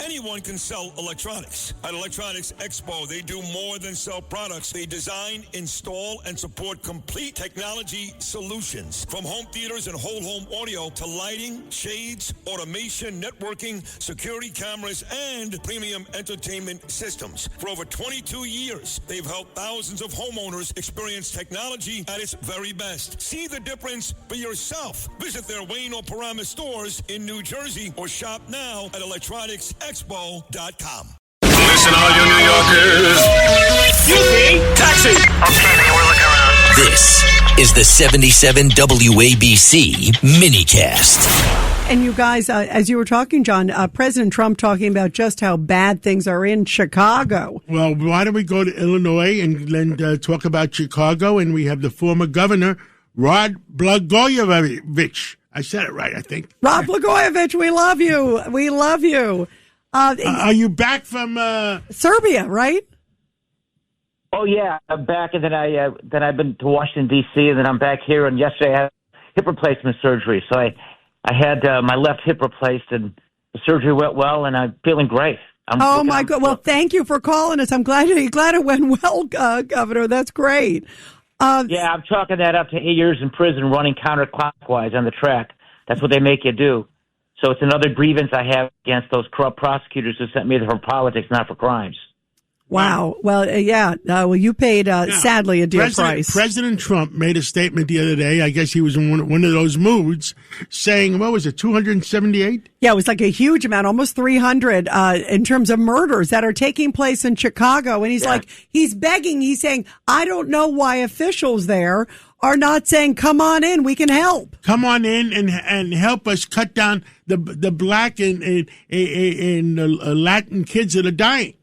Anyone can sell electronics. At Electronics Expo, they do more than sell products. They design, install, and support complete technology solutions. From home theaters and whole home audio to lighting, shades, automation, networking, security cameras, and premium entertainment systems. For over 22 years, they've helped thousands of homeowners experience technology at its very best. See the difference for yourself. Visit their Wayne or Paramus stores in New Jersey or shop now at electronicsexpo.com. Listen, all you New Yorkers. Taxi! Okay, we're looking around. This is the 77 WABC minicast. And you guys, as you were talking, John, President Trump talking about just how bad things are in Chicago. Well, why don't we go to Illinois and then talk about Chicago? And we have the former governor, Rod Blagojevich. I said it right, I think. Rod Blagojevich, we love you. We love you. Are you back from Serbia, right? Oh, yeah, I'm back, and then I've been to Washington, D.C., and then I'm back here, and yesterday I had hip replacement surgery. So I had my left hip replaced, and the surgery went well, and I'm feeling great. Oh, my God. Well, thank you for calling us. I'm glad it went well, Governor. That's great. Yeah, I'm chalking that up to 8 years in prison running counterclockwise on the track. That's what they make you do. So it's another grievance I have against those corrupt prosecutors who sent me there for politics, not for crimes. Wow. Well, yeah. Well, you paid, sadly, a dear price. President Trump made a statement the other day. I guess he was in one of those moods, saying, what was it, 278? Yeah, it was like a huge amount, almost 300 in terms of murders that are taking place in Chicago. And he's he's begging. He's saying, I don't know why officials there are not saying, come on in, we can help. Come on in and help us cut down the black and Latin kids that are dying.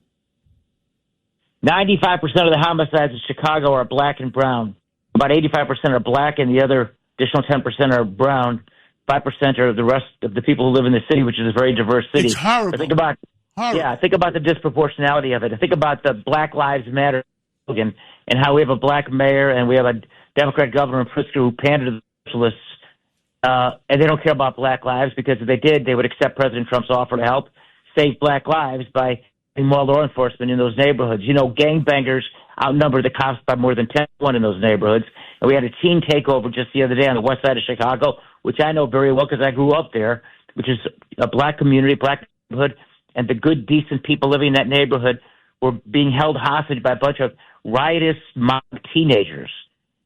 95% of the homicides in Chicago are black and brown. About 85% are black, and the other additional 10% are brown. 5% are the rest of the people who live in the city, which is a very diverse city. It's horrible. Think about the disproportionality of it. I think about the Black Lives Matter slogan and how we have a black mayor and we have a Democrat governor in Pritzker who pandered to the socialists, and they don't care about black lives, because if they did, they would accept President Trump's offer to help save black lives by more law enforcement in those neighborhoods. You know, gangbangers outnumber the cops by more than 10-1 in those neighborhoods. And we had a teen takeover just the other day on the west side of Chicago, which I know very well because I grew up there, which is a black community, black neighborhood, and the good, decent people living in that neighborhood were being held hostage by a bunch of riotous mob teenagers.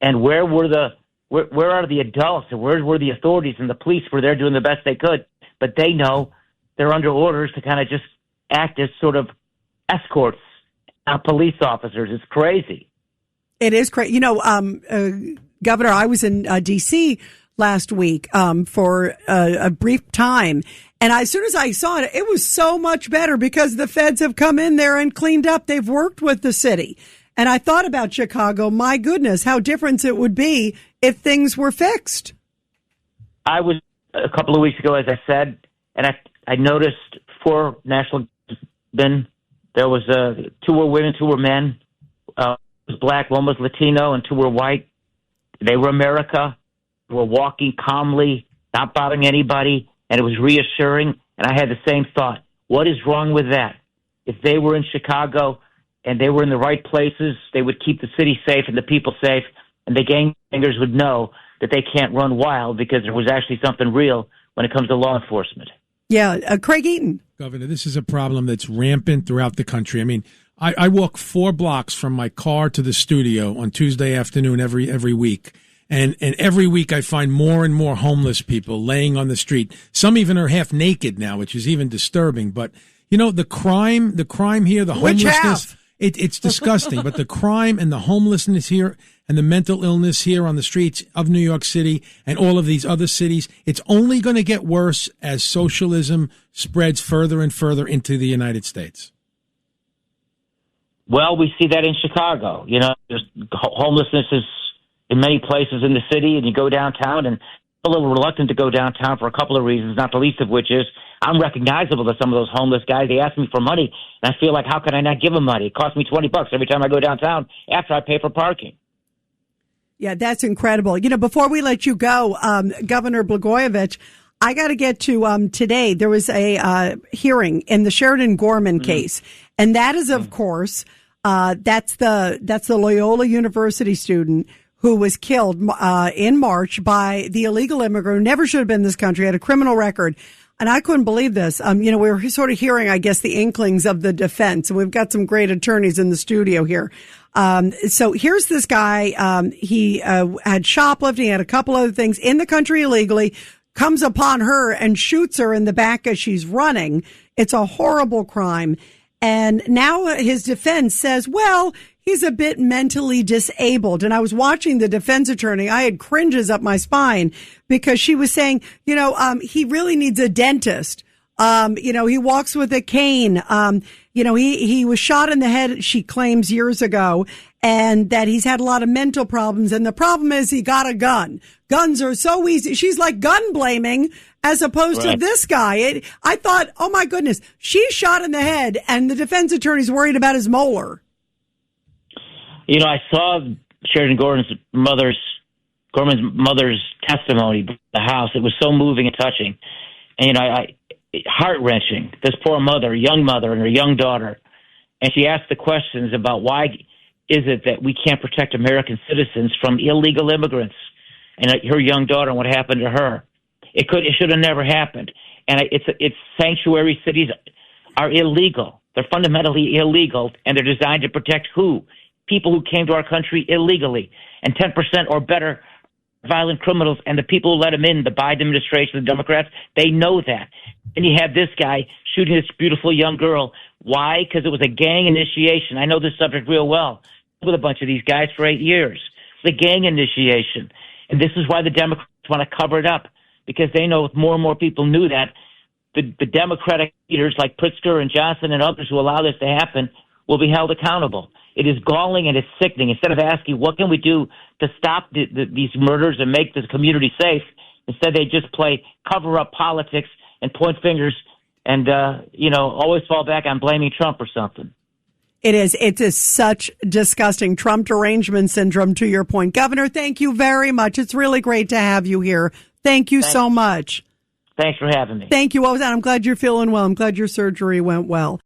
And where are the adults, and where were the authorities, and the police were there doing the best they could, but they know they're under orders to kind of just act as sort of escorts, police officers. It's crazy. It is crazy. You know, Governor, I was in D.C. last week for a brief time. And as soon as I saw it, it was so much better because the feds have come in there and cleaned up. They've worked with the city. And I thought about Chicago. My goodness, how different it would be if things were fixed. I was a couple of weeks ago, as I said, and I noticed 4 national men. There was 2 were women, 2 were men. One was black, 1 was Latino, and 2 were white. They were America. They were walking calmly, not bothering anybody, and it was reassuring. And I had the same thought. What is wrong with that? If they were in Chicago and they were in the right places, they would keep the city safe and the people safe, and the gangbangers would know that they can't run wild because there was actually something real when it comes to law enforcement. Yeah, Craig Eaton. Governor, this is a problem that's rampant throughout the country. I mean, I walk 4 blocks from my car to the studio on Tuesday afternoon every week. And every week I find more and more homeless people laying on the street. Some even are half naked now, which is even disturbing. But, you know, the crime here, the homelessness, it's disgusting. But the crime and the homelessness here and the mental illness here on the streets of New York City and all of these other cities, it's only going to get worse as socialism spreads further and further into the United States. Well, we see that in Chicago. You know, homelessness is in many places in the city, and you go downtown, and I'm a little reluctant to go downtown for a couple of reasons, not the least of which is I'm recognizable to some of those homeless guys. They ask me for money, and I feel like, how can I not give them money? It costs me $20 every time I go downtown after I pay for parking. Yeah, that's incredible. You know, before we let you go, Governor Blagojevich, I got to get to today. There was a hearing in the Sheridan Gorman case, and that is, of course, that's the Loyola University student who was killed in March by the illegal immigrant who never should have been in this country, had a criminal record. And I couldn't believe this. We were sort of hearing, I guess, the inklings of the defense. And we've got some great attorneys in the studio here. So here's this guy. He had shoplifting, had a couple other things in the country illegally, comes upon her and shoots her in the back as she's running. It's a horrible crime. And now his defense says, well, he's a bit mentally disabled. And I was watching the defense attorney. I had cringes up my spine because she was saying, he really needs a dentist. He walks with a cane. He was shot in the head, she claims, years ago, and that he's had a lot of mental problems. And the problem is he got a gun. Guns are so easy. She's like gun blaming as opposed to this guy. I thought, oh my goodness, she's shot in the head and the defense attorney's worried about his molar. I saw Sheridan Gorman's mother's testimony in the house. It was so moving and touching. And, heart-wrenching. This poor mother, young mother, and her young daughter. And she asked the questions about why is it that we can't protect American citizens from illegal immigrants, and her young daughter and what happened to her. It should have never happened. And it's sanctuary cities are illegal. They're fundamentally illegal, and they're designed to protect who? People who came to our country illegally. And 10% or better violent criminals, and the people who let them in, the Biden administration, the Democrats, they know that. And you have this guy shooting this beautiful young girl. Why? Because it was a gang initiation. I know this subject real well. With a bunch of these guys for 8 years. The gang initiation. And this is why the Democrats want to cover it up, because they know if more and more people knew that, the Democratic leaders like Pritzker and Johnson and others who allow this to happen will be held accountable. It is galling and it's sickening. Instead of asking, what can we do to stop these murders and make this community safe, instead they just play cover-up politics and point fingers and, always fall back on blaming Trump or something. It is. It is such disgusting Trump derangement syndrome, to your point. Governor, thank you very much. It's really great to have you here. Thank you so much. Thanks for having me. Thank you. I'm glad you're feeling well. I'm glad your surgery went well.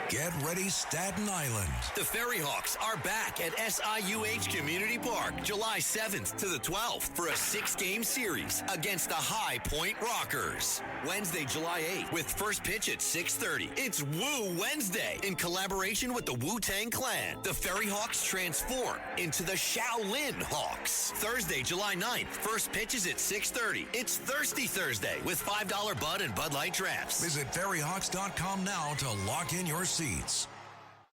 Get ready, Staten Island. The Ferry Hawks are back at SIUH Community Park July 7th to the 12th for a 6-game series against the High Point Rockers. Wednesday, July 8th with first pitch at 6:30. It's Woo Wednesday in collaboration with the Wu-Tang Clan. The Ferry Hawks transform into the Shaolin Hawks. Thursday, July 9th, first pitch is at 6:30. It's Thirsty Thursday with $5 Bud and Bud Light drafts. Visit ferryhawks.com now to lock in your seats.